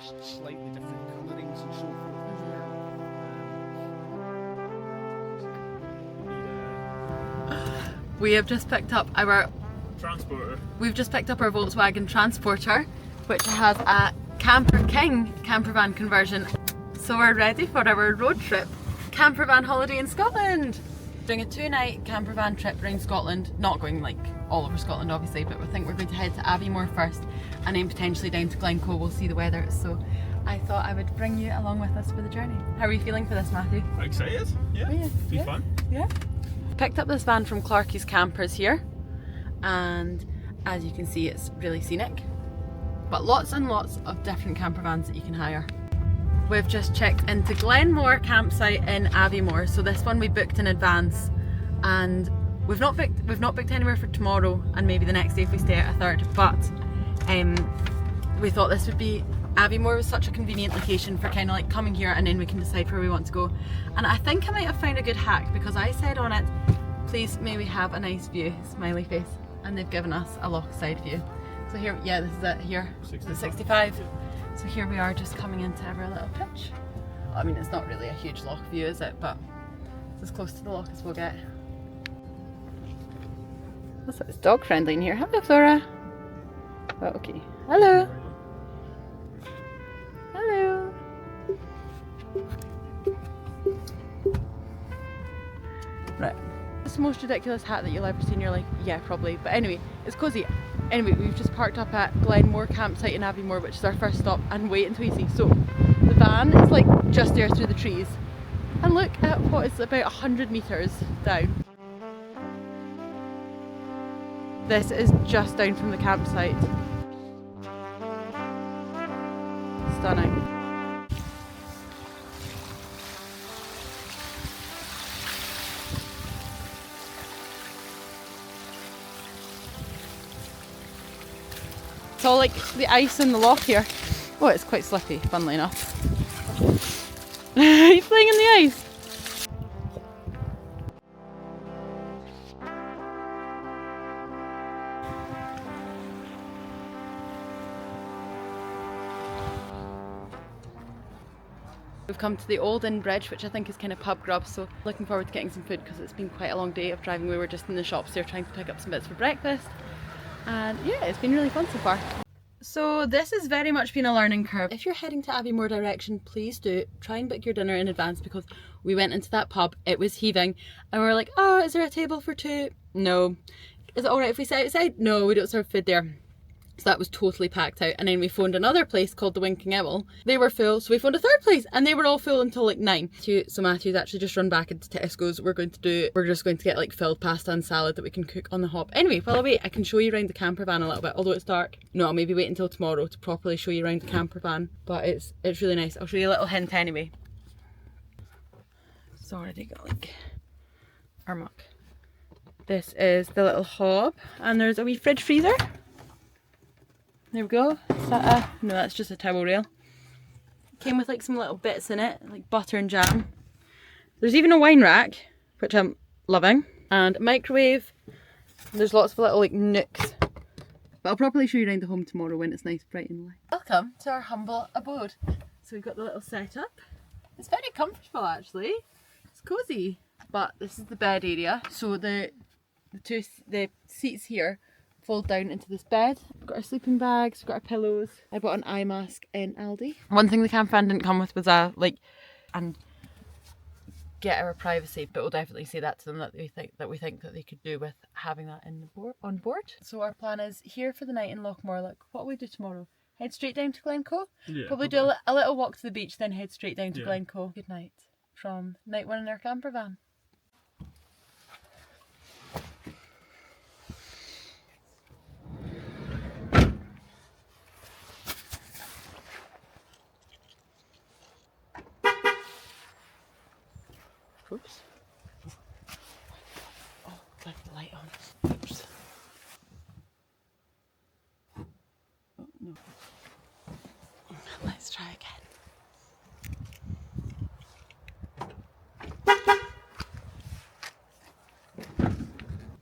just slightly different colourings and so forth as well. We have just picked up our Transporter. We've just picked up our Volkswagen Transporter, which has a Camper King campervan conversion. So we're ready for our road trip campervan holiday in Scotland. Doing a 2-night campervan trip around Scotland, not going like all over Scotland obviously, but we think we're going to head to Aviemore first and then potentially down to Glencoe. We'll see the weather. So I thought I would bring you along with us for the journey. How are you feeling for this, Matthew? Excited? Yeah. Oh, yeah. Be Yeah. fun. Yeah. Picked up this van from Clarkies Campers here, and as you can see it's really scenic, but lots and lots of different camper vans that you can hire. We've just checked into Glenmore campsite in Avymore, so this one we booked in advance, and we've not booked anywhere for tomorrow and maybe the next day if we stay at a third, but we thought this would be, Avymore was such a convenient location for kind of like coming here and then we can decide where we want to go. And I think I might have found a good hack, because I said on it, please may we have a nice view, smiley face, and they've given us a loch side view. So here, yeah, this is it here, 65. So here we are just coming into our little pitch. I mean, it's not really a huge loch view, is it? But it's as close to the loch as we'll get. Also, it's dog friendly in here. Hello, Flora. Oh, okay. Hello. Hello. Right. It's the most ridiculous hat that you'll ever see in your life. Yeah, probably. But anyway, it's cosy. Anyway, we've just parked up at Glenmore campsite in Avymore, which is our first stop, and wait until you see. So the van is like just there through the trees. And look at what is about 100 metres down. This is just down from the campsite. Stunning. It's all like the ice in the loch here. Oh, it's quite slippy, funnily enough. He's playing in the ice. We've come to the Old Inn Bridge, which I think is kind of pub grub, so looking forward to getting some food because it's been quite a long day of driving. We were just in the shops there trying to pick up some bits for breakfast. And yeah, it's been really fun so far. So this has very much been a learning curve. If you're heading to Aviemore direction, please do try and book your dinner in advance, because we went into that pub, it was heaving, and we were like, oh, is there a table for two? No. Is it alright if we sit outside? No, we don't serve food there. So that was totally packed out. And then we phoned another place called the Winking Owl. They were full, so we phoned a third place and they were all full until like 9. So Matthew's actually just run back into Tesco's. We're just going to get like filled pasta and salad that we can cook on the hop. Anyway, while I wait, I can show you around the camper van a little bit, although it's dark. No, I'll maybe wait until tomorrow to properly show you around the camper van. But it's really nice. I'll show you a little hint anyway. It's already got like our muck. This is the little hob, and there's a wee fridge freezer. There we go. Is that no, that's just a towel rail. Came with like some little bits in it, like butter and jam. There's even a wine rack, which I'm loving, and a microwave. There's lots of little like nooks. But I'll probably show you around the home tomorrow when it's nice, bright and light. Welcome to our humble abode. So we've got the little setup. It's very comfortable actually. It's cosy. But this is the bed area. So the seats here fold down into this bed. We've got our sleeping bags, we've got our pillows. I bought an eye mask in Aldi. One thing the campervan didn't come with was and get our privacy, but we'll definitely say that to them, that we think that they could do with having that on board. So our plan is here for the night in Lochmore. Like, what will we do tomorrow? Head straight down to Glencoe? Yeah, probably do a little walk to the beach, then head straight down to Glencoe. Good night from night one in our campervan. Oops. Oh, left the light on. Oops. Oh, no. Let's try again.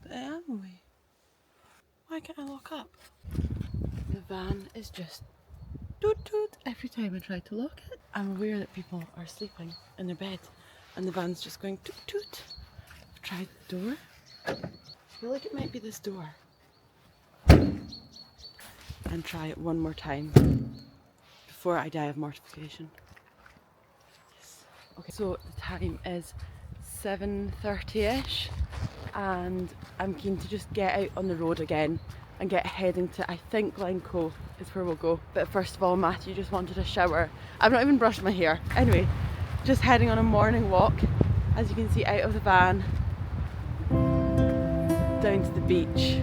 But am we? Why can't I lock up? The van is just toot toot every time I try to lock it. I'm aware that people are sleeping in their bed and the van's just going toot toot. I've tried the door. I feel like it might be this door. And try it one more time before I die of mortification. Yes. Okay, so the time is 7:30ish and I'm keen to just get out on the road again and get heading to, I think Glencoe is where we'll go. But first of all, Matthew just wanted a shower. I've not even brushed my hair. Anyway, just heading on a morning walk, as you can see, out of the van, down to the beach.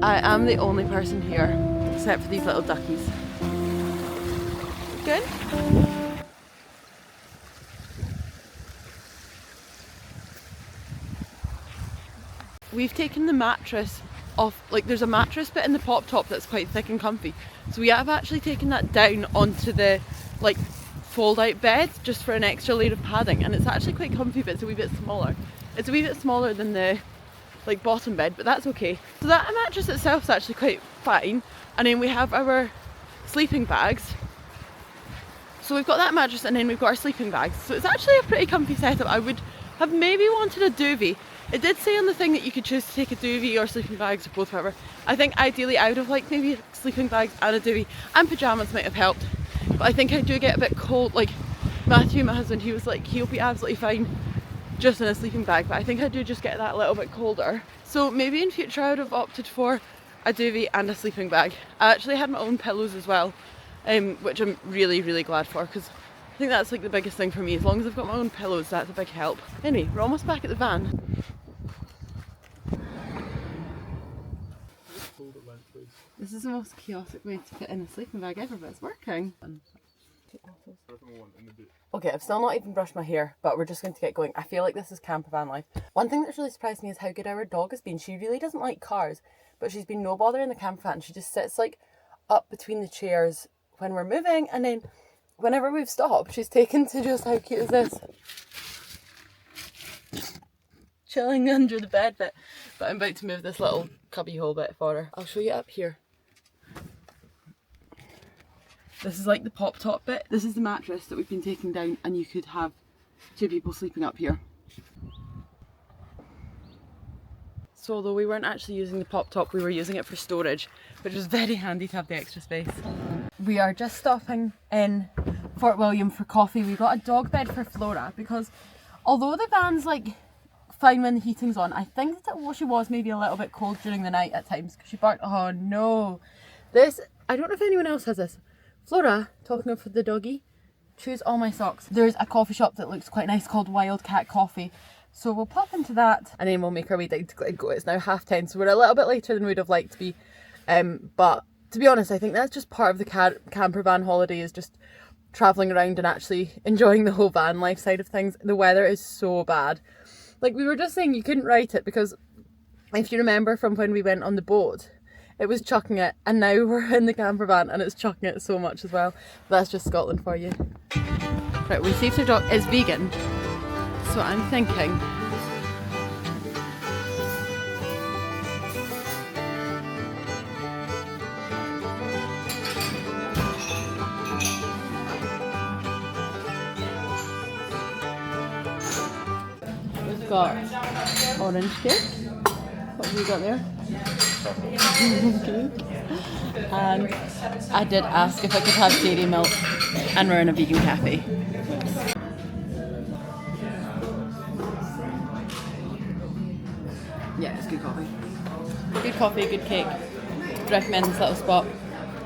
I am the only person here, except for these little duckies. Good? We've taken the mattress off, like there's a mattress bit in the pop top that's quite thick and comfy. So we have actually taken that down onto the like fold out bed just for an extra layer of padding, and it's actually quite comfy but it's a wee bit smaller. It's a wee bit smaller than the like bottom bed, but that's okay. So that mattress itself is actually quite fine, and then we have our sleeping bags. So we've got that mattress and then we've got our sleeping bags. So it's actually a pretty comfy setup. I would have maybe wanted a duvet. It did say on the thing that you could choose to take a duvet or sleeping bags or both, whatever. I think ideally I would have liked maybe sleeping bags and a duvet, and pyjamas might have helped. But I think I do get a bit cold. Like Matthew, my husband, he was like, he'll be absolutely fine just in a sleeping bag, but I think I do just get that a little bit colder. So maybe in future I would have opted for a duvet and a sleeping bag. I actually had my own pillows as well, which I'm really, really glad for, because I think that's like the biggest thing for me. As long as I've got my own pillows, that's a big help. Anyway, we're almost back at the van. This is the most chaotic way to fit in a sleeping bag ever, but it's working. Okay, I've still not even brushed my hair, but we're just going to get going. I feel like this is campervan life. One thing that's really surprised me is how good our dog has been. She really doesn't like cars, but she's been no bother in the campervan. She just sits like up between the chairs when we're moving, and then whenever we've stopped, she's taken to just, how cute is this? Chilling under the bed bit. But I'm about to move this little cubby hole bit for her. I'll show you up here. This is like the pop top bit. This is the mattress that we've been taking down, and you could have two people sleeping up here. So although we weren't actually using the pop top, we were using it for storage, which was very handy to have the extra space. We are just stopping in Fort William for coffee. We got a dog bed for Flora because although the van's like fine when the heating's on, I think that she was maybe a little bit cold during the night at times because she barked. Oh no. This, I don't know if anyone else has this. Flora, talking of the doggy, chews all my socks. There's a coffee shop that looks quite nice called Wildcat Coffee. So we'll pop into that and then we'll make our way down to Glencoe. It's now 10:30, so we're a little bit later than we'd have liked to be. But to be honest, I think that's just part of the camper van holiday, is just travelling around and actually enjoying the whole van life side of things. The weather is so bad. Like we were just saying, you couldn't write it because if you remember from when we went on the boat, it was chucking it, and now we're in the camper van and it's chucking it so much as well. But that's just Scotland for you. Right, we see if the dog is vegan, so I'm thinking we've got orange cake. What have we got there? And I did ask if I could have dairy milk, and we're in a vegan cafe. Yeah, it's good coffee. Good coffee, good cake. Recommend this little spot.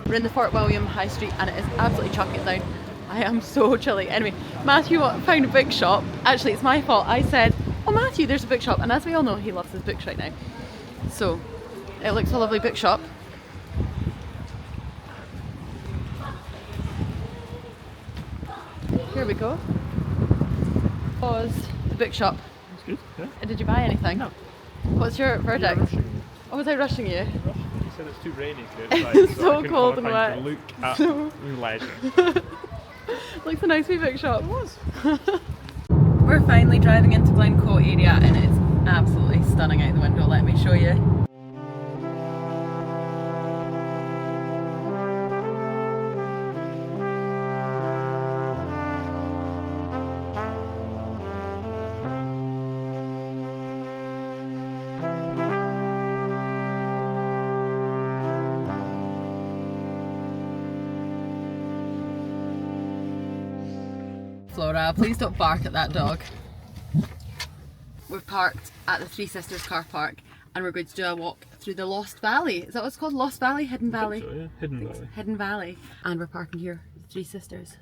We're in the Fort William High Street and it is absolutely chucking it down. I am so chilly. Anyway, Matthew found a bookshop. Actually, it's my fault. I said, oh Matthew, there's a bookshop, and as we all know, he loves his books right now. So, it looks a lovely bookshop. Here we go. Was the bookshop. That's good, yeah. Did you buy anything? No. What's your verdict? Oh, was I rushing you? You said it's too rainy to go outside, It's so so I couldn't cold bother and finding wet. to look at So- leisure. Looks a nice wee bookshop. It was. We're finally driving into Glencoe area and it's absolutely stunning out the window, let me show you. Flora, please don't bark at that dog. We're parked at the Three Sisters car park and we're going to do a walk through the Lost Valley. Is that what it's called? Lost Valley? Hidden Valley? So, yeah. Hidden Valley. Hidden Valley. And we're parking here, Three Sisters.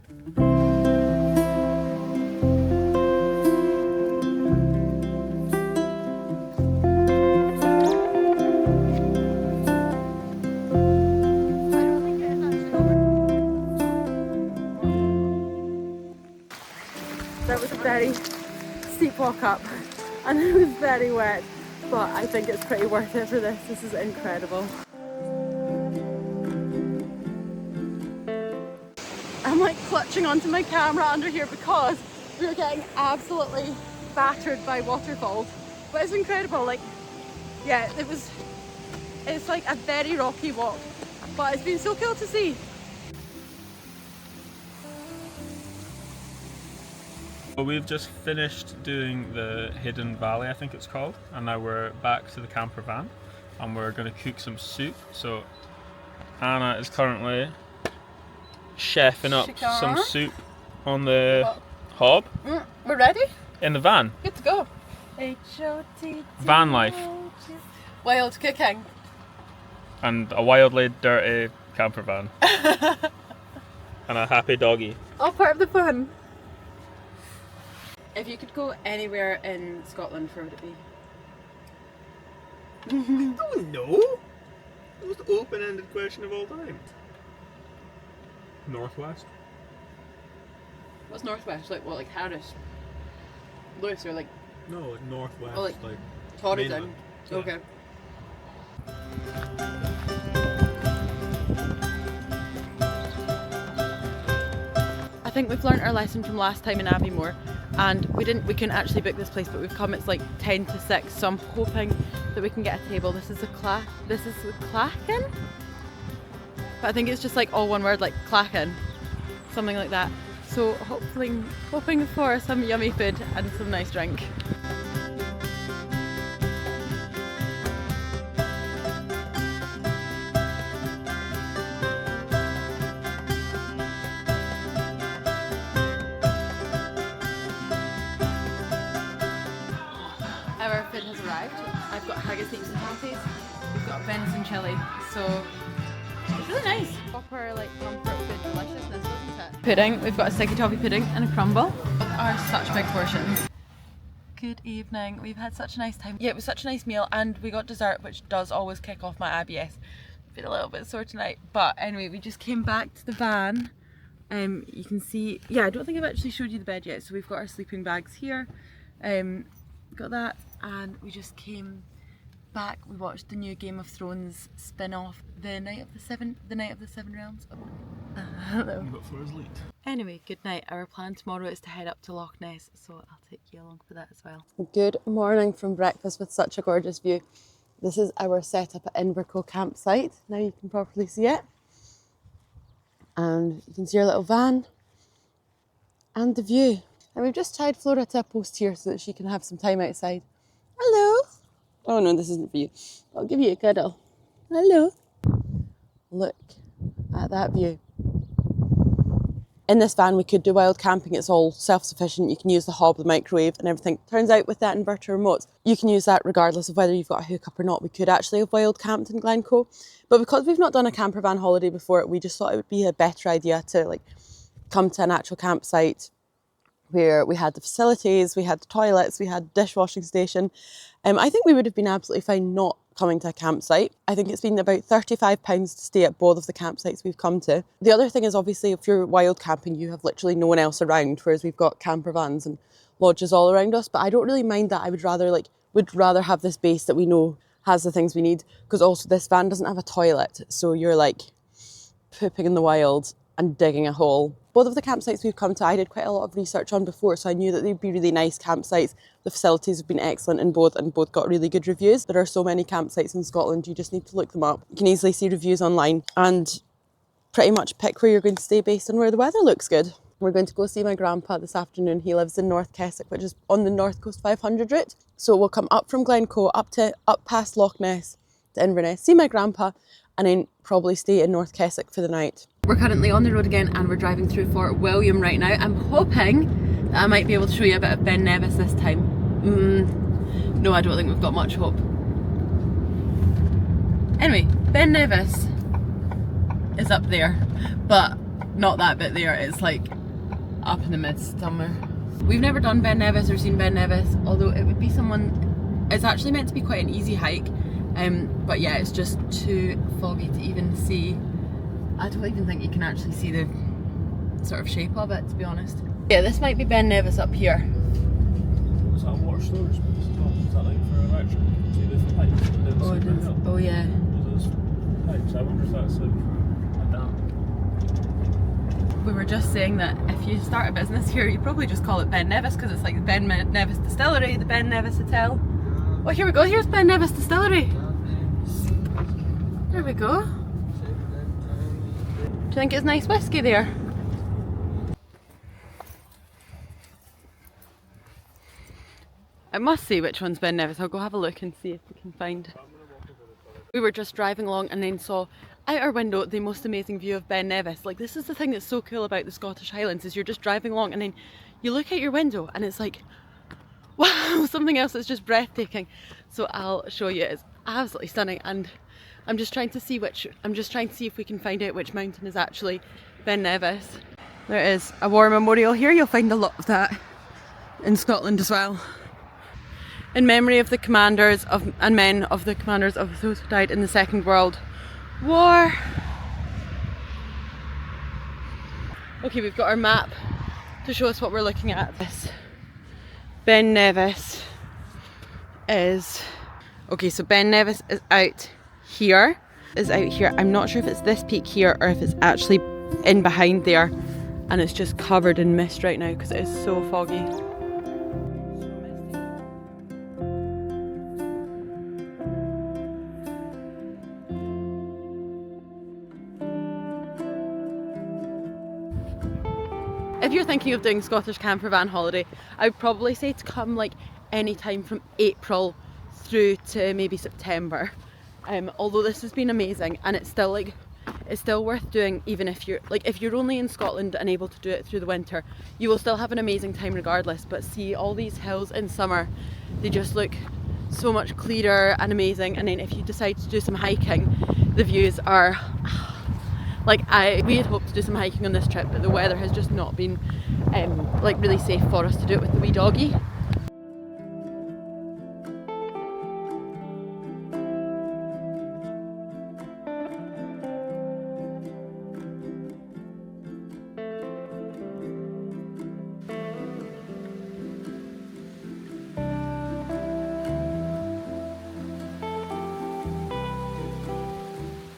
That was a very steep walk up and it was very wet, but I think it's pretty worth it for this. This is incredible. I'm like clutching onto my camera under here because we were getting absolutely battered by waterfalls, but it's incredible. Like, yeah, it's like a very rocky walk, but it's been so cool to see. Well, we've just finished doing the Hidden Valley, I think it's called, and now we're back to the camper van and we're going to cook some soup. So Anna is currently chefing up some soup on the hob. We're ready? In the van. Good to go. Van life. Wild cooking. And a wildly dirty camper van. And a happy doggy. All part of the fun. If you could go anywhere in Scotland, where would it be? I don't know. The most open-ended question of all time. Northwest. What's northwest? Like what? Like Harris? Lewis or like? No, like northwest. Oh, like Torrington. Mainland. Yeah. Okay. I think we've learnt our lesson from last time in Aviemore, and we couldn't actually book this place, but we've come. It's like 10 to 6, so I'm hoping that we can get a table. This is the Clachan, but I think it's just like all one word, like Clachan, something like that. So hoping for some yummy food and some nice drink. Our food has arrived. I've got haggis, neeps and patties. We've got venison chilli, so it's really nice. Proper like comfort food deliciousness, isn't it? Pudding. We've got a sticky toffee pudding and a crumble. Both are such big portions. Good evening. We've had such a nice time. Yeah, it was such a nice meal, and we got dessert, which does always kick off my IBS. Been a little bit sore tonight, but anyway, we just came back to the van. You can see. Yeah, I don't think I've actually showed you the bed yet. So we've got our sleeping bags here. Got that, and we just came back. We watched the new Game of Thrones spin-off, the Night of the Seven Realms. Oh. Hello. You've got 4 hours late. Anyway, good night. Our plan tomorrow is to head up to Loch Ness, so I'll take you along for that as well. Good morning from breakfast with such a gorgeous view. This is our setup at Glencoe campsite. Now you can properly see it, and you can see our little van and the view. And we've just tied Flora to a post here so that she can have some time outside. Hello. Oh no, this isn't for you. I'll give you a cuddle. Hello. Look at that view. In this van we could do wild camping. It's all self-sufficient. You can use the hob, the microwave and everything. Turns out with that inverter remote, you can use that regardless of whether you've got a hookup or not. We could actually have wild camped in Glencoe. But because we've not done a camper van holiday before, we just thought it would be a better idea to like come to an actual campsite where we had the facilities, we had the toilets, we had dishwashing station. I think we would have been absolutely fine not coming to a campsite. I think it's been about £35 to stay at both of the campsites we've come to. The other thing is obviously if you're wild camping, you have literally no one else around, whereas we've got camper vans and lodges all around us. But I don't really mind that. I would rather have this base that we know has the things we need, because also this van doesn't have a toilet. So you're like pooping in the wild and digging a hole Both of the campsites we've come to, I did quite a lot of research on before, so I knew that they'd be really nice campsites. The facilities have been excellent in both, and both got really good reviews. There are so many campsites in Scotland, you just need to look them up. You can easily see reviews online and pretty much pick where you're going to stay based on where the weather looks good. We're going to go see my grandpa this afternoon. He lives in North Keswick, which is on the North Coast 500 route. So we'll come up from Glencoe, up past Loch Ness to Inverness, see my grandpa, and then probably stay in North Keswick for the night. We're currently on the road again and we're driving through Fort William right now. I'm hoping that I might be able to show you a bit of Ben Nevis this time. No, I don't think we've got much hope. Anyway, Ben Nevis is up there, but not that bit there. It's like up in the midst somewhere. We've never done Ben Nevis or seen Ben Nevis, although it would be it's actually meant to be quite an easy hike, but yeah, it's just too foggy to even see. I don't even think you can actually see the sort of shape of it, to be honest. Yeah, this might be Ben Nevis up here. Is that a water storage space? Is that like for electric? See the pipes? Oh yeah. Those pipes. I wonder if that's like for a dam. We were just saying that if you start a business here, you probably just call it Ben Nevis, because it's like the Ben Nevis Distillery, the Ben Nevis Hotel. Oh, here we go. Here's Ben Nevis Distillery. There we go. Do you think it's nice whiskey there? I must see which one's Ben Nevis. I'll go have a look and see if we can find. We were just driving along and then saw out our window the most amazing view of Ben Nevis. Like, this is the thing that's so cool about the Scottish Highlands, is you're just driving along and then you look out your window and it's like, wow, something else that's just breathtaking. So I'll show you. It's absolutely stunning, and I'm just trying to see if we can find out which mountain is actually Ben Nevis. There is a war memorial here. You'll find a lot of that in Scotland as well. In memory of the commanders and men of the commanders of those who died in the Second World War. Okay, we've got our map to show us what we're looking at. This Ben Nevis is... Okay, so Ben Nevis is out here. I'm not sure if it's this peak here or if it's actually in behind there, and it's just covered in mist right now because it is so foggy. If you're thinking of doing Scottish campervan holiday, I would probably say to come like any time from April through to maybe September. Although this has been amazing, and it's still worth doing, even if you're only in Scotland and able to do it through the winter, you will still have an amazing time regardless. But see, all these hills in summer, they just look so much clearer and amazing. And then if you decide to do some hiking, the views are like, we had hoped to do some hiking on this trip, but the weather has just not been like really safe for us to do it with the wee doggy.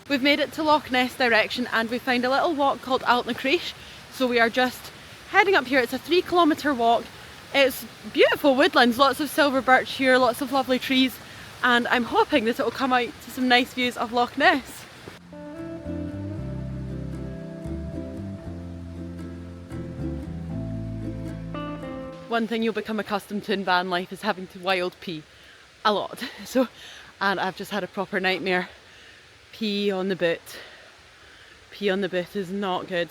We've made it to Loch Ness direction and we found a little walk called Altnacreach. So we are just heading up here. It's a 3-kilometre walk. It's beautiful woodlands, lots of silver birch here, lots of lovely trees, and I'm hoping that it will come out to some nice views of Loch Ness. One thing you'll become accustomed to in van life is having to wild pee a lot. And I've just had a proper nightmare. Pee on the boot. Pee on the boot is not good.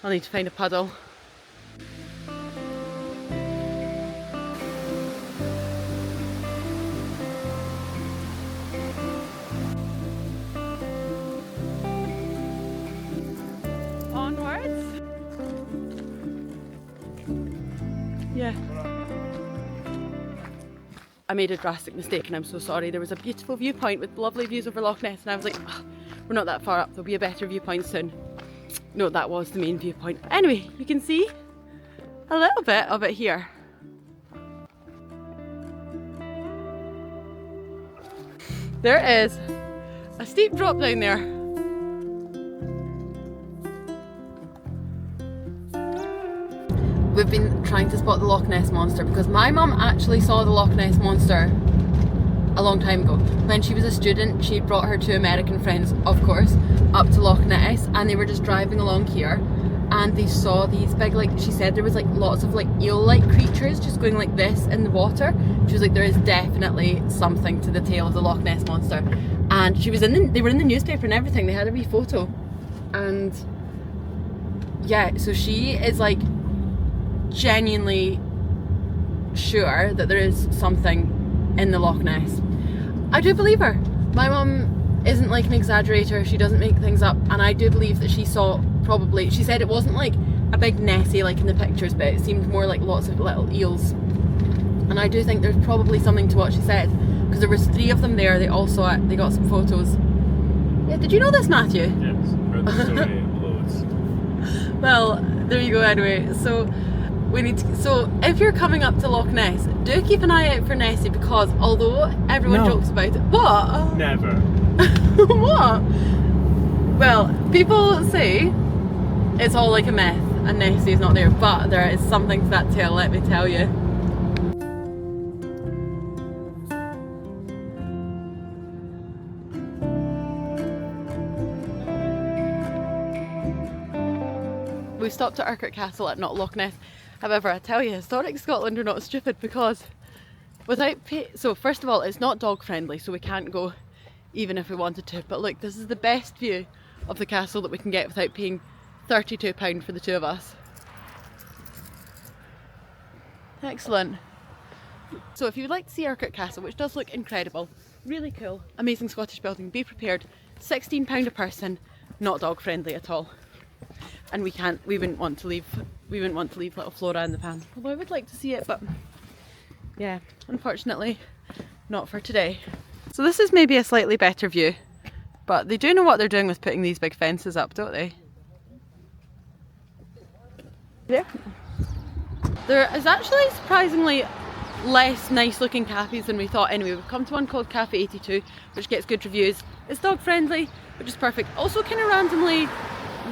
I'll need to find a puddle. Onwards. Yeah. I made a drastic mistake and I'm so sorry. There was a beautiful viewpoint with lovely views over Loch Ness and I was like, oh, we're not that far up, there'll be a better viewpoint soon. No, that was the main viewpoint. Anyway, you can see a little bit of it here. There is a steep drop down there. trying to spot the Loch Ness Monster, because my mum actually saw the Loch Ness Monster a long time ago. When she was a student, she brought her two American friends, of course, up to Loch Ness, and they were just driving along here and they saw these big, like she said, there was like lots of like eel-like creatures just going like this in the water. She was like, there is definitely something to the tale of the Loch Ness Monster. And she was they were in the newspaper and everything, they had a wee photo. And yeah, so she is like genuinely sure that there is something in the Loch Ness. I do believe her. My mum isn't like an exaggerator, she doesn't make things up, and I do believe that she saw probably, she said it wasn't like a big Nessie like in the pictures, but it seemed more like lots of little eels. And I do think there's probably something to what she said, because there was 3 of them there, they all saw it, they got some photos. Yeah, did you know this, Matthew? Yes, heard the story loads. Well, there you go anyway. So we need to, so if you're coming up to Loch Ness, do keep an eye out for Nessie, because although everyone jokes about it, what? Never. What? Well, people say it's all like a myth and Nessie is not there, but there is something to that tale, let me tell you. We stopped at Urquhart Castle at not Loch Ness. However, I tell you, historic Scotland are not stupid, because without so first of all, it's not dog friendly, so we can't go even if we wanted to. But look, this is the best view of the castle that we can get without paying £32 for the 2 of us. Excellent. So if you would like to see Urquhart Castle, which does look incredible, really cool, amazing Scottish building, be prepared. £16 a person, not dog friendly at all. And we wouldn't want to leave little Flora in the pan. Although I would like to see it, but yeah, unfortunately not for today. So this is maybe a slightly better view, but they do know what they're doing with putting these big fences up, don't they? Yeah. There is actually surprisingly less nice looking cafes than we thought. Anyway, we've come to one called Cafe 82, which gets good reviews. It's dog friendly, which is perfect. Also kind of randomly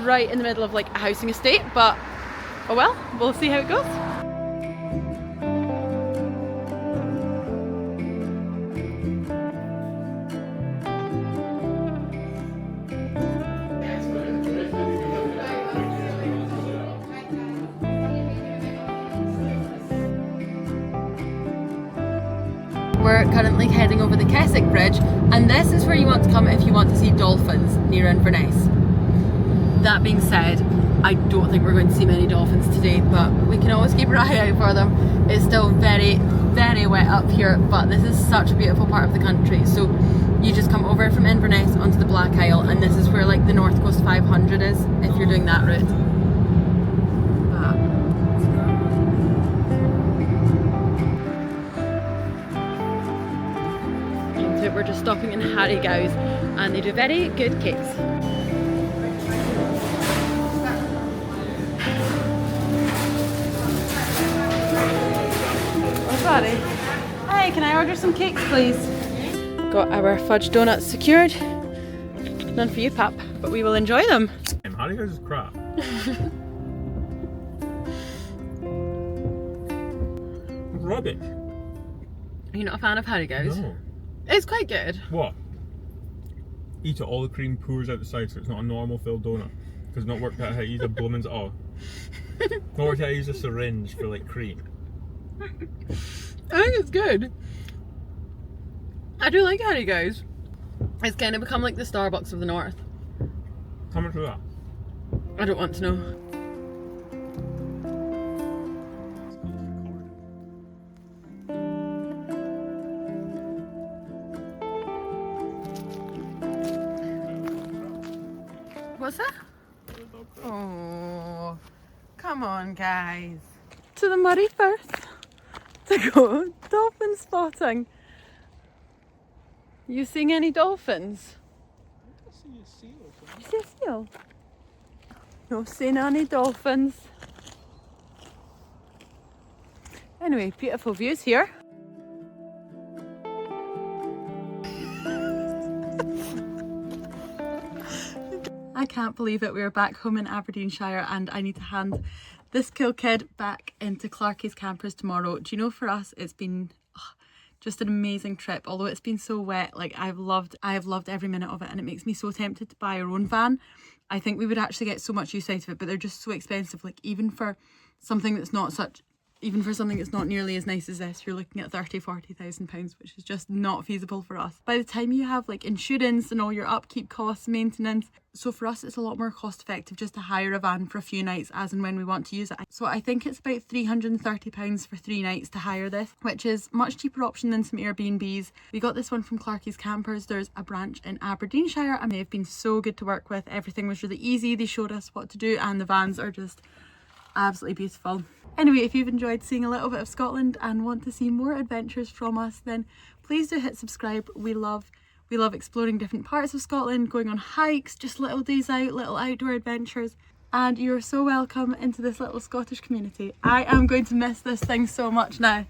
right in the middle of like a housing estate, but oh well, we'll see how it goes. We're currently heading over the Keswick Bridge, and this is where you want to come if you want to see dolphins near Inverness. That being said, I don't think we're going to see many dolphins today, but we can always keep our eye out for them. It's still very, very wet up here, but this is such a beautiful part of the country. So you just come over from Inverness onto the Black Isle, and this is where like the North Coast 500 is, if you're doing that route. We're just stopping in Harrogow's, and they do very good cakes. Oh, sorry. Hi, can I order some cakes, please? Got our fudge donuts secured. None for you, Pap, but we will enjoy them. Harrogow's is crap. Rubbish. Are you not a fan of Harrogow's? No. It's quite good. What? Eat it, all the cream pours out the side, so it's not a normal filled donut. Because not worked out how to use a bloomins at all. Not worked out how to use a syringe for like cream. I think it's good. I do like Harrogow's. It's kind of become like the Starbucks of the North. How much was that? I don't want to know. What's that? Oh, come on, guys. To the Murray Firth to go dolphin spotting. You seeing any dolphins? I see a seal. You see a seal? Not seeing any dolphins. Anyway, beautiful views here. I can't believe it. We're back home in Aberdeenshire and I need to hand this cool kid back into Clarkies Campers tomorrow. Do you know, for us it's been just an amazing trip. Although it's been so wet, like I have loved every minute of it, and it makes me so tempted to buy our own van. I think we would actually get so much use out of it, but they're just so expensive. Like even for something that's not nearly as nice as this, you're looking at £30,000-40,000, which is just not feasible for us. By the time you have like insurance and all your upkeep costs, maintenance, so for us it's a lot more cost effective just to hire a van for a few nights as and when we want to use it. So I think it's about £330 for 3 nights to hire this, which is much cheaper option than some Airbnbs. We got this one from Clarkies Campers. There's a branch in Aberdeenshire and they've been so good to work with. Everything was really easy. They showed us what to do and the vans are just absolutely beautiful. Anyway, if you've enjoyed seeing a little bit of Scotland and want to see more adventures from us, then please do hit subscribe. We love exploring different parts of Scotland, going on hikes, just little days out, little outdoor adventures. And you're so welcome into this little Scottish community. I am going to miss this thing so much now.